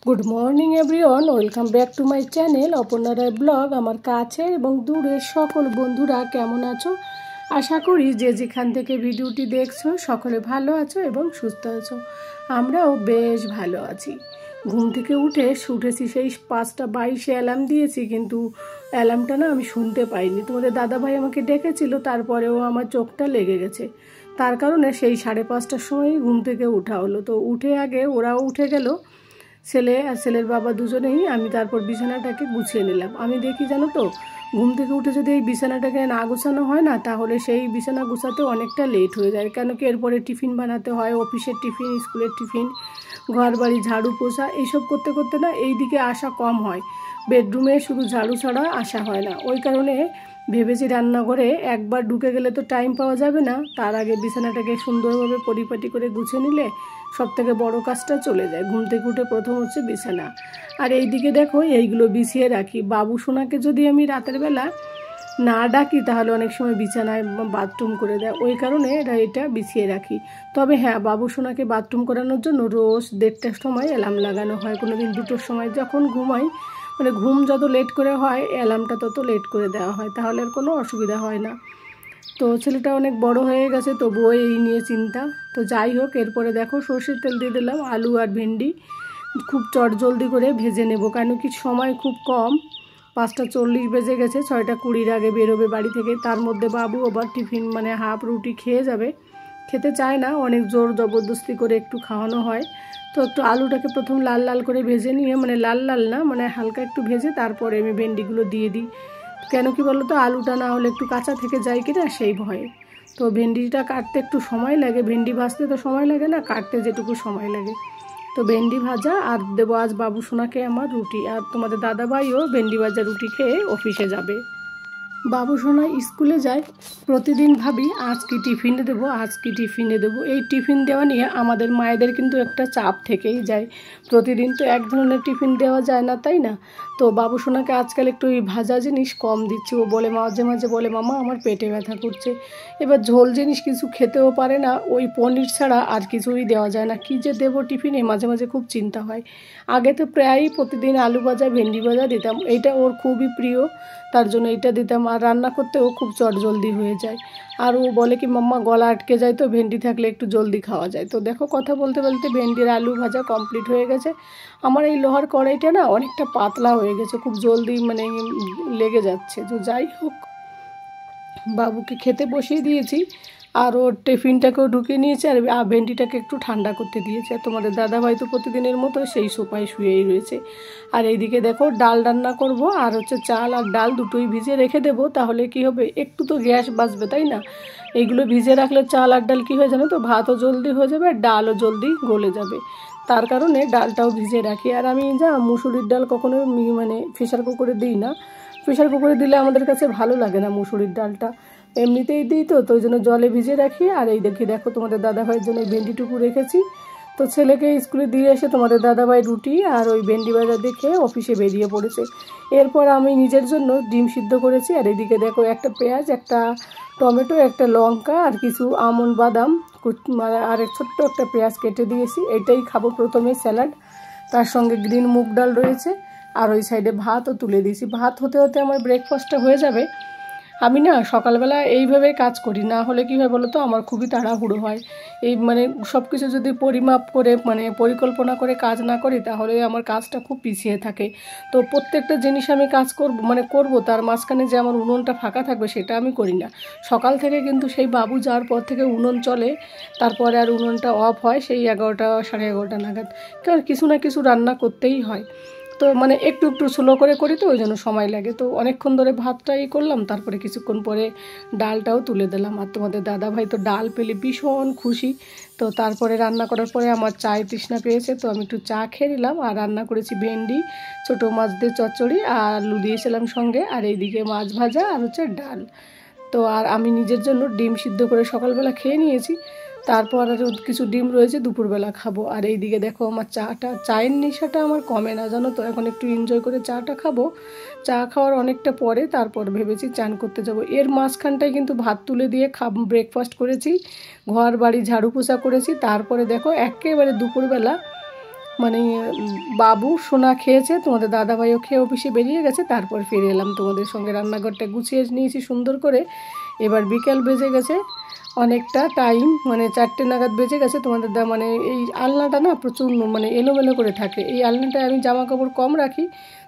Good morning everyone, welcome back to my channel Aparna Roy blog. আমার কাছে এবং দূরের সকল বন্ধুরা কেমন আছো? আশা করি যে যেখান থেকে ভিডিওটি দেখছো সকলে ভালো আছো এবং সুস্থ আছো। আমরাও বেশ ভালো আছি। ঘুম থেকে উঠেছি সেই 5:22 অ্যালার্ম দিয়েছি, কিন্তু অ্যালার্মটা না আমি শুনতে পাইনি। তোমাদের দাদাভাই আমাকে ডেকেছিল, তারপরেও আমার চোখটা লেগে গেছে। তার কারণে সেই 5:30টার সময় ঘুম থেকে ওঠা হলো। তো উঠে আগে ওরাও উঠে গেল, ছেলে আর ছেলের বাবা দুজনেই। আমি তারপর বিছানাটাকে গুছিয়ে নিলাম। আমি দেখি জানো তো, ঘুম থেকে উঠে যদি এই বিছানাটাকে না গোছানো হয় না, তাহলে সেই বিছানা গোছাতে অনেকটা লেট হয়ে যায়। কেন কি এরপরে টিফিন বানাতে হয়, অফিসের টিফিন, স্কুলের টিফিন, ঘর বাড়ি ঝাড়ু পোছা, এইসব করতে করতে না এই দিকে আসা কম হয়। বেডরুমে শুধু ঝাড়ু ছাড়া আসা হয় না। ওই কারণে ভেবেছি রান্নাঘরে একবার ঢুকে গেলে তো টাইম পাওয়া যাবে না, তার আগে বিছানাটাকে সুন্দরভাবে পরিপাটি করে গুছিয়ে নিলে সব থেকে বড়ো কাজটা চলে যায়। ঘুম থেকে উঠে প্রথম হচ্ছে বিছানা। আর এই দিকে দেখো এইগুলো বিছিয়ে রাখি। বাবু সোনাকে যদি আমি রাতের বেলা না ডাকি তাহলে অনেক সময় বিছানায় বাথরুম করে দেয়, ওই কারণে এটা বিছিয়ে রাখি। তবে হ্যাঁ, বাবু সোনাকে বাথরুম করানোর জন্য রোজ 1:30টার সময় অ্যালার্ম লাগানো হয়, কোনো দিন 2টোর সময়। যখন ঘুমাই, মানে ঘুম যত লেট করে হয় অ্যালার্মটা তত লেট করে দেওয়া হয়, তাহলে আর কোনো অসুবিধা হয় না। তো ছেলেটা অনেক বড় হয়ে গেছে, তবুও এই নিয়ে চিন্তা। তো যাই হোক, এরপরে দেখো সর্ষের তেল দিয়ে দিলাম। আলু আর ভেন্ডি খুব চটজলদি করে ভেজে নেব, কেন কি সময় খুব কম। 5:40 বেজে গেছে, 6:20 আগে বেরোবে বাড়ি থেকে। তার মধ্যে বাবু আবার টিফিন মানে হাফ রুটি খেয়ে যাবে, খেতে চায় না, অনেক জোর জবরদস্তি করে একটু খাওয়ানো হয়। তো একটু আলুটাকে প্রথম লাল লাল করে ভেজে নিয়ে, মানে লাল লাল না, মানে হালকা একটু ভেজে তারপরে আমি ভেন্ডিগুলো দিয়ে দিই। কেন কি বলো তো, আলুটা না হলে একটু কাঁচা থেকে যায় কিনা সেই ভয়ে। তো ভেন্ডিটা কাটতে একটু সময় লাগে, ভেন্ডি ভাজতে তো সময় লাগে না, কাটতে যেটুকু সময় লাগে। তো ভেন্ডি ভাজা আর দেবো আজ বাবু সোনাকে আমার রুটি, আর তোমাদের দাদাভাইও ভেন্ডি ভাজা রুটি খেয়ে অফিসে যাবে। বাবু সোনা স্কুলে যায়, প্রতিদিন ভাবি আজ কি টিফিনে দেবো, আজ কি টিফিনে দেবো। এই টিফিন দেওয়া নিয়ে আমাদের মায়েদের কিন্তু একটা চাপ থেকেই যায়। প্রতিদিন তো এক ধরনের টিফিন দেওয়া যায় না, তাই না? তো বাবু সোনাকে আজকাল একটু এই ভাজা জিনিস কম দিচ্ছি। ও বলে, মাঝে মাঝে বলে, মামা আমার পেটে ব্যথা করছে। এবার ঝোল জিনিস কিছু খেতেও পারে না, ওই পনির ছাড়া আর কিছুই দেওয়া যায় না। কী যে দেবো টিফিনে মাঝে মাঝে খুব চিন্তা হয়। আগে তো প্রায়ই প্রতিদিন আলু ভাজা ভেন্ডি ভাজা দিতাম, এইটা ওর খুবই প্রিয়, তার জন্য এটা দিতাম। আর রান্না করতেও খুব চটজলদি হয়ে যায়। আর ও বলে কি, মাম্মা গলা আটকে যায়, তো ভেন্ডি থাকলে একটু জলদি খাওয়া যায়। তো দেখো কথা বলতে বলতে ভেন্ডির আলু ভাজা কমপ্লিট হয়ে গেছে। আমার এই লোহার কড়াইটা না অনেকটা পাতলা হয়ে গেছে, খুব জলদি মানে লেগে যাচ্ছে। তো যাই হোক, বাবুকে খেতে বসিয়ে দিয়েছি, আর ওর টিফিনটাকেও ঢুকিয়ে নিয়েছে, আর ভেন্ডিটাকে একটু ঠান্ডা করতে দিয়েছে। আর তোমাদের দাদাভাই তো প্রতিদিনের মতো সেই সোফায় শুয়েই রয়েছে। আর এইদিকে দেখো ডাল রান্না করব, আর হচ্ছে চাল আর ডাল দুটোই ভিজে রেখে দেবো। তাহলে কি হবে, একটু তো গ্যাস বাঁচবে, তাই না? এইগুলো ভিজে রাখলে চাল আর ডাল কী হয় জানো তো, ভাতও জলদি হয়ে যাবে আর ডালও জলদি গলে যাবে। তার কারণে ডালটাও ভিজে রাখি। আর আমি মুসুরির ডাল কখনো মানে প্রেশার কুকারে দিই না। প্রেশার কুকারে দিলে আমাদের কাছে ভালো লাগে না মুসুরির ডালটা, এমনিতেই দিই। তো ওই জন্য জলে ভিজে রাখি। আর এই দেখো তোমাদের দাদাভাইয়ের জন্য ভেন্ডিটুকু রেখেছি। তো ছেলেকে স্কুলে দিয়ে এসে তোমাদের দাদাভাই রুটি আর ওই ভেন্ডি ভাজা দেখে অফিসে বেরিয়ে পড়েছে। এরপর আমি নিজের জন্য ডিম সিদ্ধ করেছি। আর এইদিকে দেখো একটা পেঁয়াজ, একটা টমেটো, একটা লঙ্কা আর কিছু আমন্ড বাদাম আর ছোট্ট একটা পেঁয়াজ কেটে দিয়েছি। এটাই খাবো প্রথমে, স্যালাড, তার সঙ্গে গ্রিন মুগ ডাল রয়েছে। আর ওই সাইডে ভাতও তুলে দিয়েছি। ভাত হতে হতে আমার ব্রেকফাস্টটা হয়ে যাবে। আমি না সকালবেলা এইভাবে কাজ করি, না হলে কী হয় বলো তো, আমার খুবই তাড়াহুড়ো হয়। এই মানে সব কিছু যদি পরিমাপ করে মানে পরিকল্পনা করে কাজ না করি, তাহলে আমার কাজটা খুব পিছিয়ে থাকে। তো প্রত্যেকটা জিনিস আমি কাজ করব, তার মাঝখানে যে আমার উনুনটা ফাঁকা থাকবে সেটা আমি করি না। সকাল থেকে কিন্তু সেই বাবু যাওয়ার পর থেকে উনুন চলে, তারপরে আর উনুনটা অফ হয় সেই 11টা 11:30 নাগাদ। কারণ কিছু না কিছু রান্না করতেই হয়। তো মানে একটু একটু স্লো করে করি, তো ওই জন্য সময় লাগে। তো অনেকক্ষণ ধরে ভাতটা করলাম, তারপরে কিছুক্ষণ পরে ডালটাও তুলে দিলাম। আর তোমাদের দাদাভাই তো ডাল পেলে ভীষণ খুশি। তো তারপরে রান্না করার পরে আমার চায়ের তৃষ্ণা পেয়েছে, তো আমি একটু চা খেয়ে নিলাম। আর রান্না করেছি ভেন্ডি, ছোটো মাছ দিয়ে চচ্চড়ি আর আলু দিয়েছিলাম সঙ্গে। আর এইদিকে মাছ ভাজা আর হচ্ছে ডাল। তো আর আমি নিজের জন্য ডিম সিদ্ধ করে সকালবেলা খেয়ে নিয়েছি। তারপর আর কিছু ডিম রয়েছে, দুপুরবেলা খাবো। আর এইদিকে দেখো আমার চায়ের নেশাটা আমার কমে না, জানো তো। এখন একটু এনজয় করে চাটা খাবো। চা খাওয়ার অনেকটা পরে তারপর ভেবেছি চান করতে যাব। এর মাঝখানটায় কিন্তু ভাত তুলে দিয়ে ব্রেকফাস্ট করেছি, ঘর বাড়ি ঝাড়ু পোছা করেছি। তারপরে দেখো একেবারে দুপুরবেলা মানে বাবু সোনা খেয়েছে, তোমাদের দাদাভাইও খেয়ে অফিসে বেরিয়ে গেছে, তারপর ফিরে এলাম তোমাদের সঙ্গে। রান্নাঘরটা গুছিয়ে নিয়েছি সুন্দর করে। এবার বিকেল বেজে গেছে অনেকটা টাইম, মানে 4টে নাগাদ বেজে গেছে। তোমাদের মানে এই আলনাটা না প্রচুর মানে এলোমেলো করে থাকে। এই আলনাটায় আমি জামা কাপড় কম রাখি,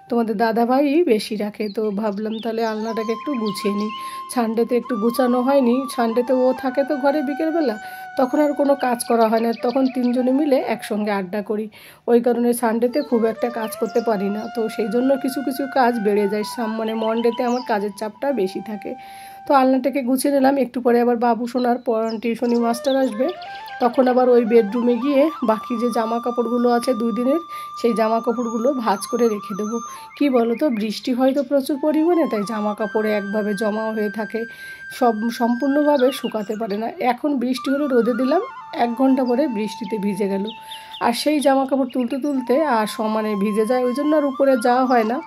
তোমাদের দাদাভাই বেশি রাখে। তো ভাবলাম তাহলে আলনাটাকে একটু গুছিয়ে নিই। সানডেতে একটু গুছানো হয়নি, সানডেতে ও থাকে তো ঘরে বিকেলবেলা, তখন আর কোনো কাজ করা হয় না, তখন তিনজনে মিলে একসঙ্গে আড্ডা করি। ওই কারণে সানডেতে খুব একটা কাজ করতে পারি না, তো সেই জন্য কিছু কিছু কাজ বেড়ে যায়। মানে মনডেতে আমার কাজের চাপটা বেশি থাকে। তো আলনাটাকে গুছিয়ে নিলাম। একটু পরে আবার বাবু সোনার টিউশনি মাস্টার আসবে, তখন আবার ওই বেডরুমে গিয়ে বাকি যে জামা কাপড়গুলো আছে 2 দিনের, সেই জামা কাপড়গুলো ভাঁজ করে রেখে দেবো। কি বলো তো, বৃষ্টি হয়তো প্রচুর পরিমাণে, তাই জামা কাপড়ে একভাবে জমা হয়ে থাকে, সম্পূর্ণভাবে শুকাতে পারে না। এখন বৃষ্টি হলে রোদে দিলাম, 1 ঘন্টা পরে বৃষ্টিতে ভিজে গেল, আর সেই জামা কাপড় তুলতে তুলতে আর সমানে ভিজে যায়, ওই জন্য আর উপরে যাওয়া হয় না।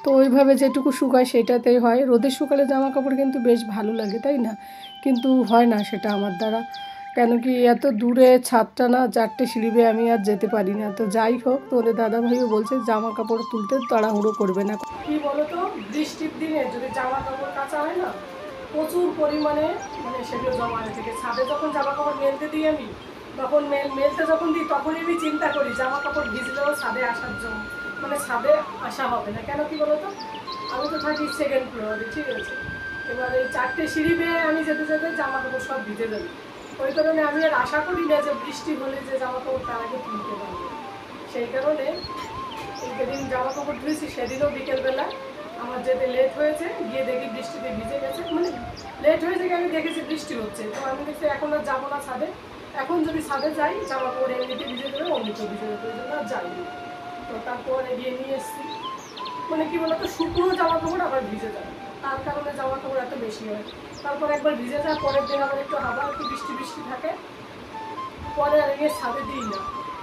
তো ওইভাবে যেটুকু শুকায় সেটাতেই হয়। রোদে শুকালে জামা কাপড় কিন্তু বেশ ভালো লাগে, তাই না? কিন্তু হয় না সেটা আমার দ্বারা, কেন কি এত দূরে ছাদটা না, 4টে সিঁড়ি বেয়ে আমি আর যেতে পারি না। তো যাই হোক, তোদের দাদাভাইও বলছে জামা কাপড় তুলতে তাড়াহুড়ো করবে না। কি বলো তো, বৃষ্টির দিনে যদি জামা কাপড় কাচা হয় না, প্রচুর পরিমাণে মানে সেগুলো জমা হয়ে থাকে। ছাদে যখন জামা কাপড় মেলতে দিই আমি, তখন মেলতে যখন দিই তখনই আমি চিন্তা করি জামা কাপড় ভিজলেও ছাদে আসার জন্য, মানে ছাদে আসা হবে না। কেন কি বলো তো, আমি তো থাকি 2nd ফ্লোরে, ঠিক আছে? এবার এই 4টে সিঁড়ি বেয়ে আমি যেতে যেতে জামা কাপড় সব ভিজে যাবে। ওই কারণে আমি আর আশা করি না যে বৃষ্টি হলে যে জামা কাপড় তার আগে তুলতে পারবো। সেই কারণে যেদিন জামা কাপড় ধুয়েছি সেদিনও বিকেলবেলা আমার যেতে লেট হয়েছে, গিয়ে দেখি বৃষ্টিতে ভিজে গেছে। মানে লেট হয়েছে কি, আমি দেখেছি বৃষ্টি হচ্ছে, তো আমি দেখছি এখন আর যাবো না ছাদে। এখন যদি ছাদে যাই জামা কাপড় এমনিতে ভিজে দেবে, অমনিতে ভিজে দেবে, ওই জন্য আর যাইনি। তো তারপরে গিয়ে নিয়ে এসেছি। মানে কি বলতো, শুকনো জামা কাপড় আবার ভিজে যাবে, তার কারণে জামা কাপড় এত বেশি হয়। তারপর একবার ভিজে যায়, পরের দিন আবার একটু হাওয়া, একটু বৃষ্টি বৃষ্টি থাকে, পরে আর গিয়ে ছাদে দিই না,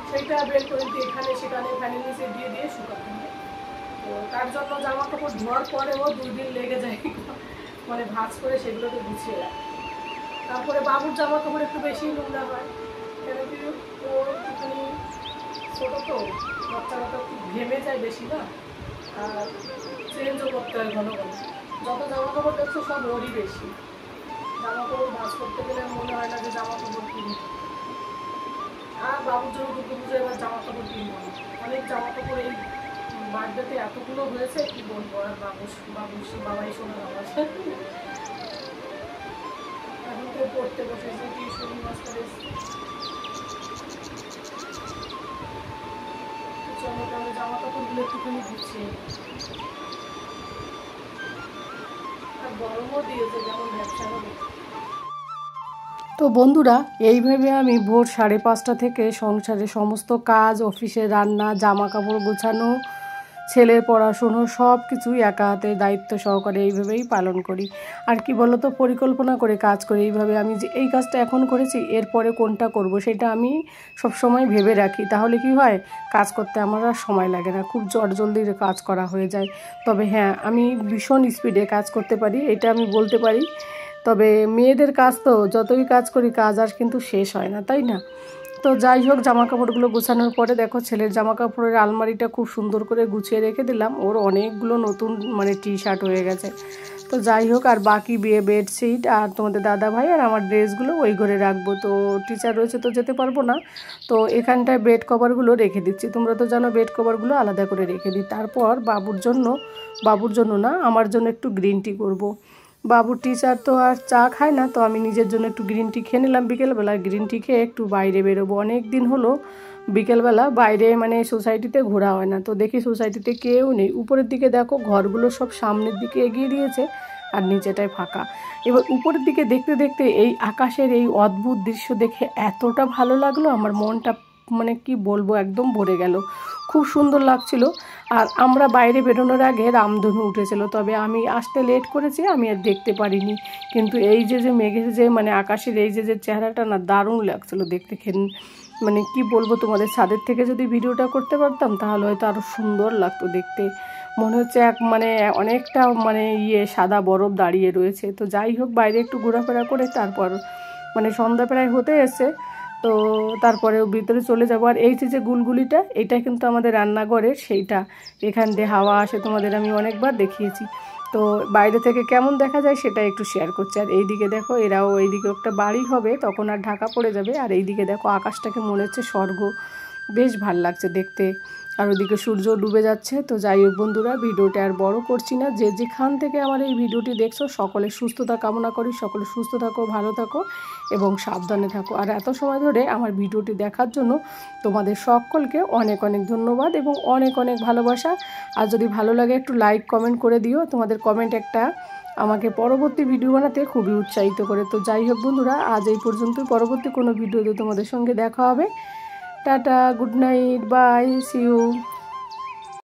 সেইটা বের করে দিই এখানে সেখানে ফ্যানের নিচে দিয়ে দিয়ে শুকাতে হয়। তো তার জন্য জামা কাপড় ধোয়ার পরেও 2 দিন লেগে যায় মানে ভাঁজ করে সেগুলোকে গুছিয়ে রাখি। তারপরে বাবুর জামা কাপড় একটু বেশি নোংরা হয়, কেন কি ও একটুখানি ছোটো তো, বাচ্চারা তো একটু ঘেমে যায় বেশি না, আর চেঞ্জও করতে হয় ঘন ঘন। যত জামা কাপড় দেখছো সব ওরই বেশি। জামা কাপড় ভাঁজ করতে গেলে মনে হয় না যে জামা কাপড় কিনি। আর বাবুর জন্য দুটো পুজো এবার জামা কাপড় কিনবো না, অনেক জামা কাপড় এই বার্থডেতে এতগুলো হয়েছে কি বলবো। আর বাবাই শোনা বাবা এখন তো পড়তে বসেছে, টিউশন মাস্টার চলো তাহলে জামা কাপড়গুলো একটুখানি গুছিয়ে। আর গরমও দিয়েছে যেমন ব্যবসা হবে। তো বন্ধুরা, এইভাবে আমি ভোর 5:30 থেকে সংসারে সমস্ত কাজ, অফিসে রান্না, জামা কাপড় গোছানো, ছেলের পড়াশুনো সব কিছুই একা হাতে দায়িত্ব সহকারে এইভাবেই পালন করি। আর কি বলো তো, পরিকল্পনা করে কাজ করি এইভাবে। আমি যে এই কাজটা এখন করেছি, এরপরে কোনটা করব সেটা আমি সবসময় ভেবে রাখি, তাহলে কি হয়, কাজ করতে আমার আর সময় লাগে না, খুব জলদি কাজ করা হয়ে যায়। তবে হ্যাঁ, আমি ভীষণ স্পিডে কাজ করতে পারি, এটা আমি বলতে পারি। তবে মেয়েদের কাজ তো যতই কাজ করি, কাজ আর কিন্তু শেষ হয় না, তাই না? তো যাই হোক, জামা কাপড়গুলো গুছানোর পরে দেখো ছেলের জামা কাপড়ের আলমারিটা খুব সুন্দর করে গুছিয়ে রেখে দিলাম। ওর অনেকগুলো নতুন মানে টি-শার্ট হয়ে গেছে। তো যাই হোক, আর বাকি বেডশিট আর তোমাদের দাদা ভাই আর আমার ড্রেসগুলো ওই ঘরে রাখবো। তো টিচার রয়েছে তো যেতে পারবো না, তো এখানটায় বেড কভারগুলো রেখে দিচ্ছি। তোমরা তো জানো বেড কভারগুলো আলাদা করে রেখে দিই। তারপর বাবুর জন্য না, আমার জন্য একটু গ্রিন টি করবো। বাবুর টিচার তো আর চা খায় না, তো আমি নিজের জন্য একটু গ্রিন টি খেয়ে নিলাম বিকেলবেলা। গ্রিন টি খেয়ে একটু বাইরে বেরোবো, অনেক দিন হলো বিকেলবেলা বাইরে মানে সোসাইটিতে ঘোরা হয় না। তো দেখি সোসাইটিতে কেউ নেই, উপরের দিকে দেখো ঘরগুলো সব সামনের দিকে এগিয়ে দিয়েছে আর নিচেটায় ফাঁকা। এবার উপরের দিকে দেখতে দেখতে এই আকাশের এই অদ্ভুত দৃশ্য দেখে এতটা ভালো লাগলো, আমার মনটা মানে কি বলবো, একদম ভরে গেল, খুব সুন্দর লাগছিল। আর আমরা বাইরে বেরোনোর আগে রামধনু উঠেছিল, তবে আমি আসতে লেট করেছি, আমি আর দেখতে পারিনি। কিন্তু এই যে মেঘের যে মানে আকাশের এই যে চেহারাটা না, দারুণ লাগছিল দেখতে। মানে কি বলবো তোমাদের, ছাদের থেকে যদি ভিডিওটা করতে পারতাম তাহলে হয়তো আরও সুন্দর লাগতো দেখতে। মনে হচ্ছে মানে অনেকটা মানে সাদা বরফ দাঁড়িয়ে রয়েছে। তো যাই হোক, বাইরে একটু ঘোরাফেরা করে তারপর মানে সন্ধ্যা প্রায় হতে এসে, তো তারপরে ভিতরে চলে যাবো। আর এই যে গুলগুলিটা, এটা কিন্তু আমাদের রান্নাঘরের সেইটা, এখান দিয়ে হাওয়া আসে, তোমাদের আমি অনেকবার দেখিয়েছি। তো বাইরে থেকে কেমন দেখা যায় সেটা একটু শেয়ার করছি। আর এইদিকে দেখো, এরাও এইদিকে একটা বাড়ি হবে, তখন আর ঢাকা পড়ে যাবে। আর এইদিকে দেখো আকাশটাকে মনে হচ্ছে স্বর্গ, বেশ ভাল লাগছে দেখতে। আর ওদিকে সূর্য ডুবে যাচ্ছে। তো যাই হোক বন্ধুরা, ভিডিওটা আর বড় করছি না। যে যেখান থেকে আমার এই ভিডিওটি দেখছো সকলের সুস্থতা কামনা করি, সকলে সুস্থ থাকো, ভালো থাকো এবং সাবধানে থাকো। আর এত সময় ধরে আমার ভিডিওটি দেখার জন্য তোমাদের সকলকে অনেক অনেক ধন্যবাদ এবং অনেক অনেক ভালোবাসা। আর যদি ভালো লাগে একটু লাইক কমেন্ট করে দিও, তোমাদের কমেন্ট একটা আমাকে পরবর্তী ভিডিও বানাতে খুবই উৎসাহিত করে। তো যাই হোক বন্ধুরা, আজ এই পর্যন্তই। পরবর্তী কোনো ভিডিওতে তোমাদের সঙ্গে দেখা হবে। Tata, good night, bye, see you.